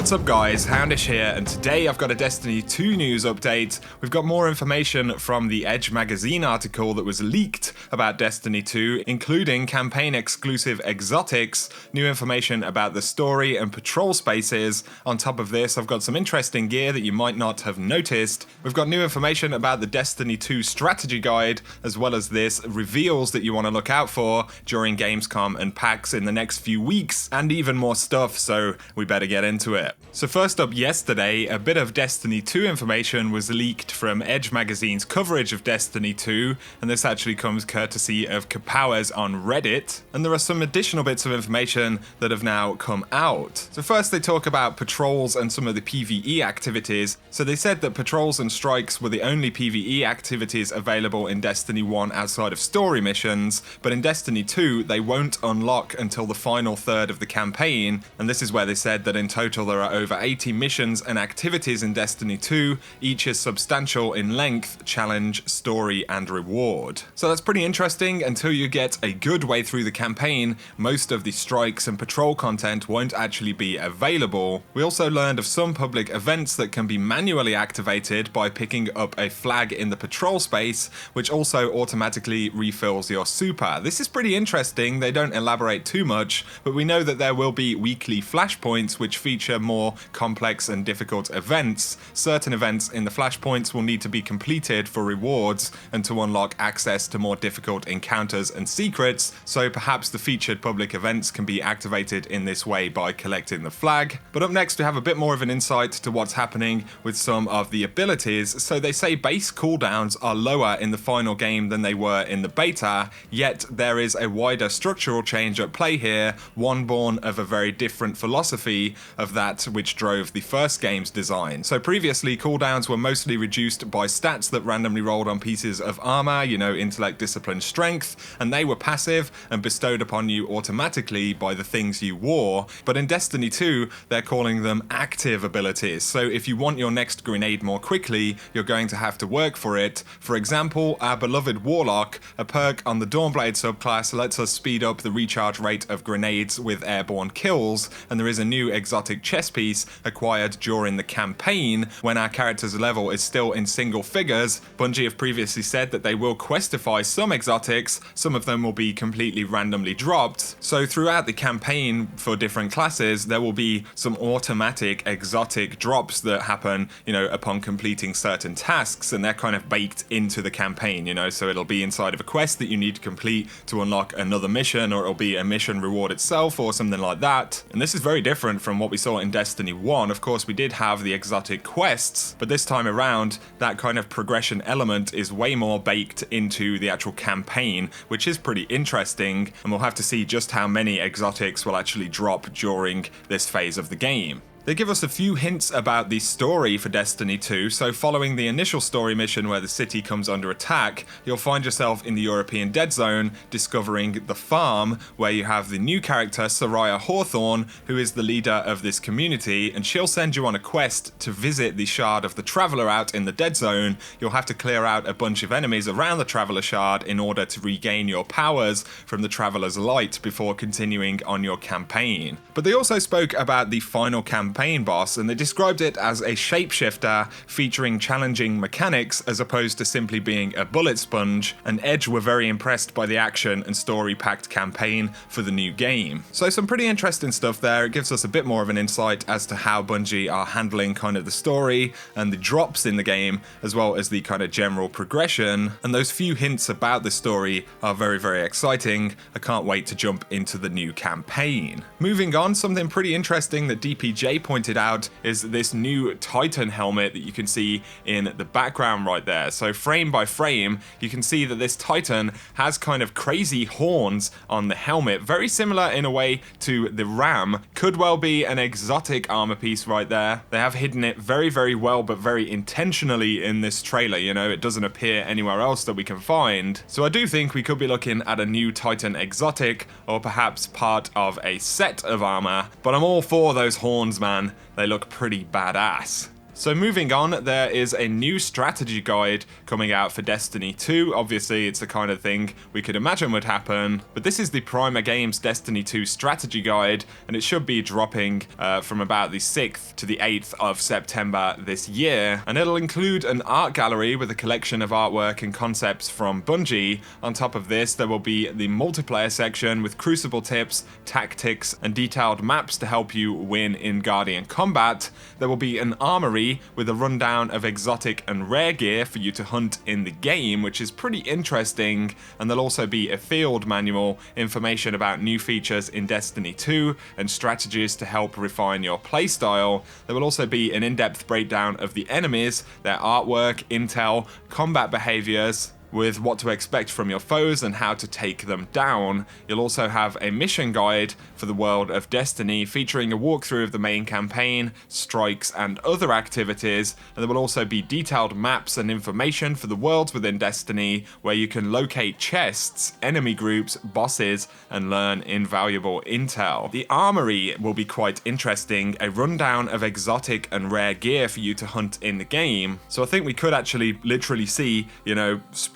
What's up guys, Houndish here, and today I've got a Destiny 2 news update. We've got more information from the Edge magazine article that was leaked about Destiny 2, including campaign exclusive exotics, new information about the story and patrol spaces. On top of this, I've got some interesting gear that you might not have noticed. We've got new information about the Destiny 2 strategy guide, as well as this reveals that you want to look out for during Gamescom and PAX in the next few weeks, and even more stuff, so we better get into it. So first up, yesterday, a bit of Destiny 2 information was leaked from Edge magazine's coverage of Destiny 2, and this actually comes courtesy of Kapowers on Reddit, and there are some additional bits of information that have now come out. So first they talk about patrols and some of the PvE activities. So they said that patrols and strikes were the only PvE activities available in Destiny 1 outside of story missions, but in Destiny 2 they won't unlock until the final third of the campaign, and this is where they said that in total there are over 80 missions and activities in Destiny 2, each is substantial in length, challenge, story, and reward. So that's pretty interesting. Until you get a good way through the campaign, most of the strikes and patrol content won't actually be available. We also learned of some public events that can be manually activated by picking up a flag in the patrol space, which also automatically refills your super. This is pretty interesting. They don't elaborate too much, but we know that there will be weekly flashpoints which feature more complex and difficult events. Certain events in the flashpoints will need to be completed for rewards and to unlock access to more difficult encounters and secrets, so perhaps the featured public events can be activated in this way by collecting the flag. But up next we have a bit more of an insight to what's happening with some of the abilities. So they say base cooldowns are lower in the final game than they were in the beta, yet there is a wider structural change at play here, one born of a very different philosophy of that which drove the first game's design. So previously cooldowns were mostly reduced by stats that randomly rolled on pieces of armor, intellect, discipline, strength, and they were passive and bestowed upon you automatically by the things you wore. But in Destiny 2 they're calling them active abilities, so if you want your next grenade more quickly, you're going to have to work for it. For example, our beloved Warlock, a perk on the Dawnblade subclass, lets us speed up the recharge rate of grenades with airborne kills, and there is a new exotic chess piece acquired during the campaign when our character's level is still in single figures. Bungie have previously said that they will questify some exotics, some of them will be completely randomly dropped, so throughout the campaign for different classes there will be some automatic exotic drops that happen, upon completing certain tasks, and they're kind of baked into the campaign, so it'll be inside of a quest that you need to complete to unlock another mission, or it'll be a mission reward itself or something like that. And this is very different from what we saw in Destiny 1. Of course we did have the exotic quests, but this time around that kind of progression element is way more baked into the actual campaign, which is pretty interesting, and we'll have to see just how many exotics will actually drop during this phase of the game. They give us a few hints about the story for Destiny 2, so following the initial story mission where the city comes under attack, you'll find yourself in the European Dead Zone, discovering the farm, where you have the new character Soraya Hawthorne, who is the leader of this community, and she'll send you on a quest to visit the Shard of the Traveler out in the Dead Zone. You'll have to clear out a bunch of enemies around the Traveler Shard in order to regain your powers from the Traveler's Light before continuing on your campaign. But they also spoke about the final campaign boss, and they described it as a shapeshifter featuring challenging mechanics as opposed to simply being a bullet sponge, and Edge were very impressed by the action and story-packed campaign for the new game. So some pretty interesting stuff there. It gives us a bit more of an insight as to how Bungie are handling kind of the story and the drops in the game, as well as the kind of general progression, and those few hints about the story are very, very exciting. I can't wait to jump into the new campaign. Moving on, something pretty interesting that DPJ pointed out is this new Titan helmet that you can see in the background right there. So frame by frame you can see that this Titan has kind of crazy horns on the helmet, very similar in a way to the Ram. Could well be an exotic armor piece right there. They have hidden it very, very well, but very intentionally in this trailer. It doesn't appear anywhere else that we can find, so I do think we could be looking at a new Titan exotic, or perhaps part of a set of armor. But I'm all for those horns, man. They look pretty badass. So moving on, there is a new strategy guide coming out for Destiny 2. Obviously, it's the kind of thing we could imagine would happen, but this is the Primer Games Destiny 2 strategy guide, and it should be dropping from about the 6th to the 8th of September this year, and it'll include an art gallery with a collection of artwork and concepts from Bungie. On top of this, there will be the multiplayer section with Crucible tips, tactics, and detailed maps to help you win in Guardian combat. There will be an armory with a rundown of exotic and rare gear for you to hunt in the game, which is pretty interesting, and there'll also be a field manual, information about new features in Destiny 2, and strategies to help refine your playstyle. There will also be an in-depth breakdown of the enemies, their artwork, intel, combat behaviors, with what to expect from your foes and how to take them down. You'll also have a mission guide for the world of Destiny featuring a walkthrough of the main campaign, strikes, and other activities, and there will also be detailed maps and information for the worlds within Destiny where you can locate chests, enemy groups, bosses, and learn invaluable intel. The armory will be quite interesting, a rundown of exotic and rare gear for you to hunt in the game. So I think we could actually literally see,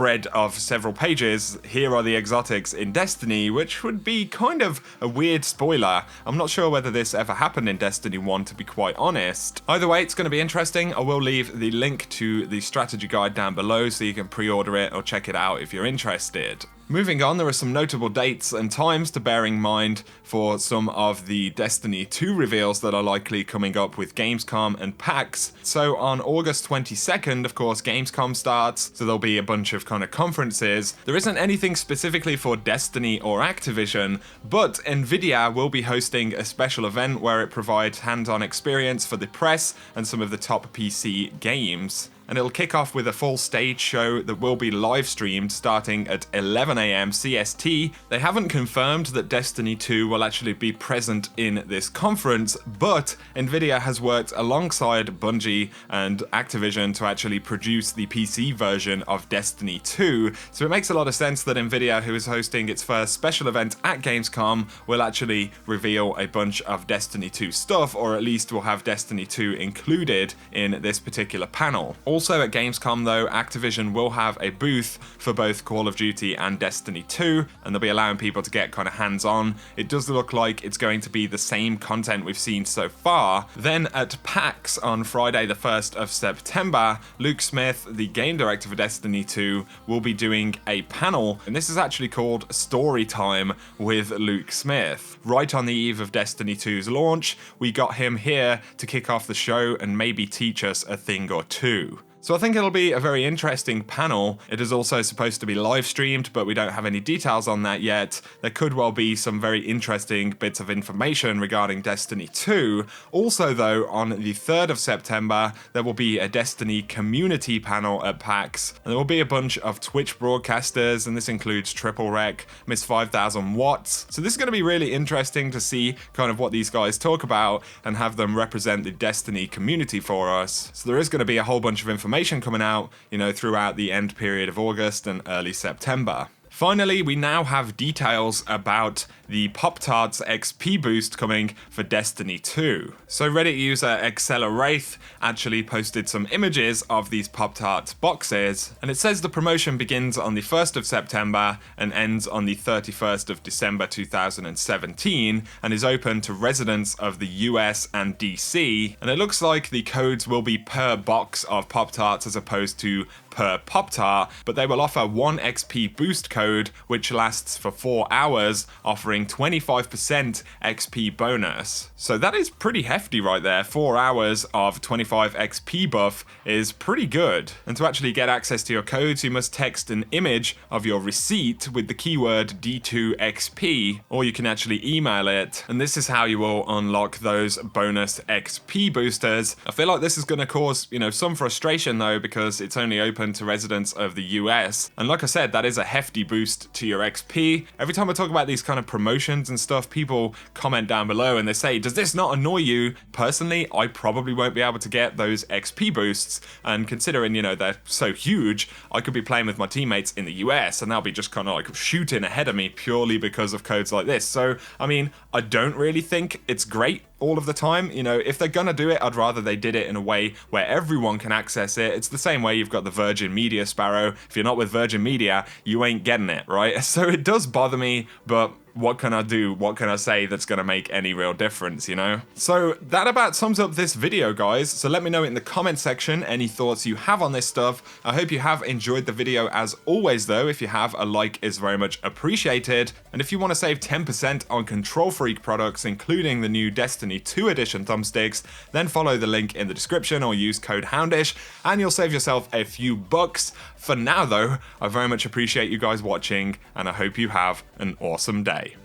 spread of several pages, here are the exotics in Destiny, which would be kind of a weird spoiler. I'm not sure whether this ever happened in Destiny 1, to be quite honest. Either way, it's going to be interesting. I will leave the link to the strategy guide down below so you can pre-order it or check it out if you're interested. Moving on, there are some notable dates and times to bear in mind for some of the Destiny 2 reveals that are likely coming up with Gamescom and PAX. So on August 22nd, of course, Gamescom starts, so there'll be a bunch of kind of conferences. There isn't anything specifically for Destiny or Activision, but Nvidia will be hosting a special event where it provides hands-on experience for the press and some of the top PC games. And it'll kick off with a full stage show that will be live streamed starting at 11 AM CST. They haven't confirmed that Destiny 2 will actually be present in this conference, but Nvidia has worked alongside Bungie and Activision to actually produce the PC version of Destiny 2, so it makes a lot of sense that Nvidia, who is hosting its first special event at Gamescom, will actually reveal a bunch of Destiny 2 stuff, or at least will have Destiny 2 included in this particular panel. Also at Gamescom though, Activision will have a booth for both Call of Duty and Destiny 2, and they'll be allowing people to get kind of hands-on. It does look like it's going to be the same content we've seen so far. Then at PAX on Friday the 1st of September, Luke Smith, the game director for Destiny 2, will be doing a panel, and this is actually called Story Time with Luke Smith. Right on the eve of Destiny 2's launch, we got him here to kick off the show and maybe teach us a thing or two. So I think it'll be a very interesting panel. It is also supposed to be live streamed, but we don't have any details on that yet. There could well be some very interesting bits of information regarding Destiny 2. Also though, on the 3rd of September, there will be a Destiny community panel at PAX, and there will be a bunch of Twitch broadcasters, and this includes Triple Rec, Miss 5000 Watts. So this is going to be really interesting to see kind of what these guys talk about and have them represent the Destiny community for us. So there is going to be a whole bunch of information coming out, throughout the end period of August and early September. Finally, we now have details about the Pop-Tarts XP boost coming for Destiny 2. So Reddit user Accelerate actually posted some images of these Pop-Tarts boxes, and it says the promotion begins on the 1st of September and ends on the 31st of December 2017, and is open to residents of the US and DC, and it looks like the codes will be per box of Pop-Tarts as opposed to per Pop-Tart, but they will offer 1 XP boost code which lasts for 4 hours, offering 25% XP bonus. So that is pretty hefty right there. 4 hours of 25 XP buff is pretty good. And to actually get access to your codes, you must text an image of your receipt with the keyword D2XP, or you can actually email it, and this is how you will unlock those bonus XP boosters. I feel like this is going to cause, some frustration though, because it's only open to residents of the US, and like I said, that is a hefty boost to your XP. Every time I talk about these kind of promotions and stuff, people comment down below and they say, does this not annoy you? Personally, I probably won't be able to get those XP boosts, and considering, they're so huge, I could be playing with my teammates in the US and they'll be just kind of like shooting ahead of me purely because of codes like this. So, I don't really think it's great. all of the time. You know, if they're gonna do it, I'd rather they did it in a way where everyone can access it. It's the same way you've got the Virgin Media Sparrow. If you're not with Virgin Media, you ain't getting it, right? So it does bother me, but what can I do? What can I say that's going to make any real difference, you know? So that about sums up this video, guys. So let me know in the comment section any thoughts you have on this stuff. I hope you have enjoyed the video. As always, though, if you have, a like is very much appreciated. And if you want to save 10% on Control Freak products, including the new Destiny 2 Edition thumbsticks, then follow the link in the description or use code Houndish, and you'll save yourself a few bucks. For now, though, I very much appreciate you guys watching, and I hope you have an awesome day.